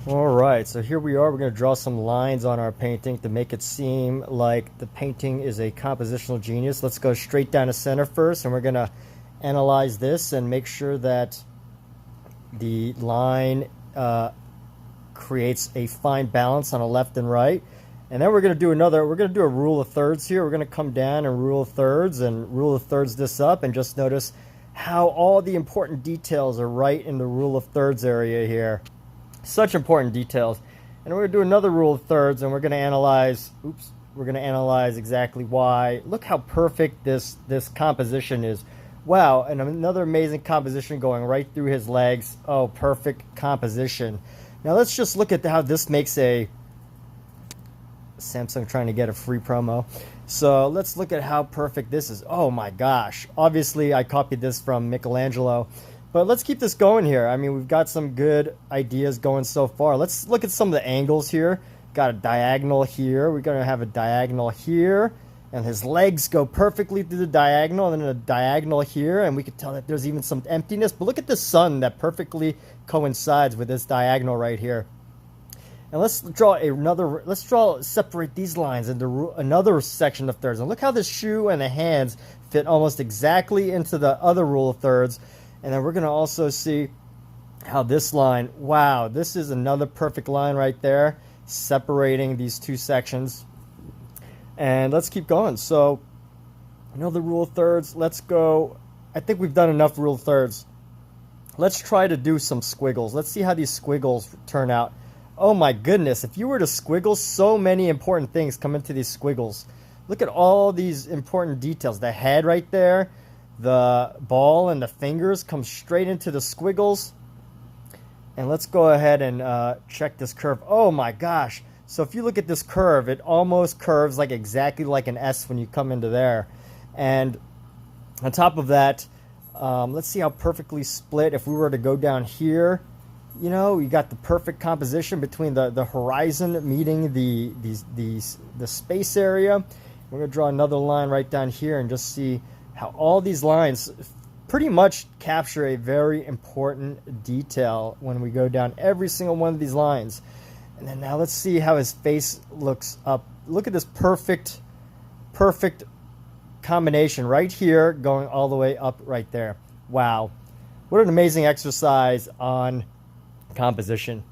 All right, so here we are. We're going to draw some lines on our painting to make it seem like the painting is a compositional genius. Let's go straight down to center first, and we're going to analyze this and make sure that the line creates a fine balance on a left and right. And then we're going to do a rule of thirds here. We're going to come down and rule of thirds this up, and just notice how all the important details are right in the rule of thirds area here. Such important details. And we're going to do another rule of thirds, and we're going to analyze exactly why. Look how perfect this composition is. Wow, and another amazing composition going right through his legs. Oh, perfect composition. Now let's just look at how this makes a Samsung trying to get a free promo. So let's look at how perfect this is. Oh my gosh. Obviously I copied this from Michelangelo. But let's keep this going here. I mean, we've got some good ideas going so far. Let's look at some of the angles here. Got a diagonal here. We're going to have a diagonal here. And his legs go perfectly through the diagonal. And then a diagonal here. And we can tell that there's even some emptiness. But look at the sun that perfectly coincides with this diagonal right here. And separate these lines into another section of thirds. And look how the shoe and the hands fit almost exactly into the other rule of thirds. And then we're going to also see how this line, wow, this is another perfect line right there, separating these two sections. And let's keep going. So, the rule of thirds. Let's go. I think we've done enough rule of thirds. Let's try to do some squiggles. Let's see how these squiggles turn out. Oh my goodness, if you were to squiggle, so many important things come into these squiggles. Look at all these important details. The head right there. The ball and the fingers come straight into the squiggles. And let's go ahead and check this curve. Oh my gosh. So if you look at this curve, it almost curves like exactly like an S when you come into there. And on top of that, let's see how perfectly split. If we were to go down here, you got the perfect composition between the horizon meeting the space area. We're going to draw another line right down here and just see how all these lines pretty much capture a very important detail when we go down every single one of these lines. And then now let's see how his face looks up. Look at this perfect combination right here going all the way up right there. Wow. What an amazing exercise on composition.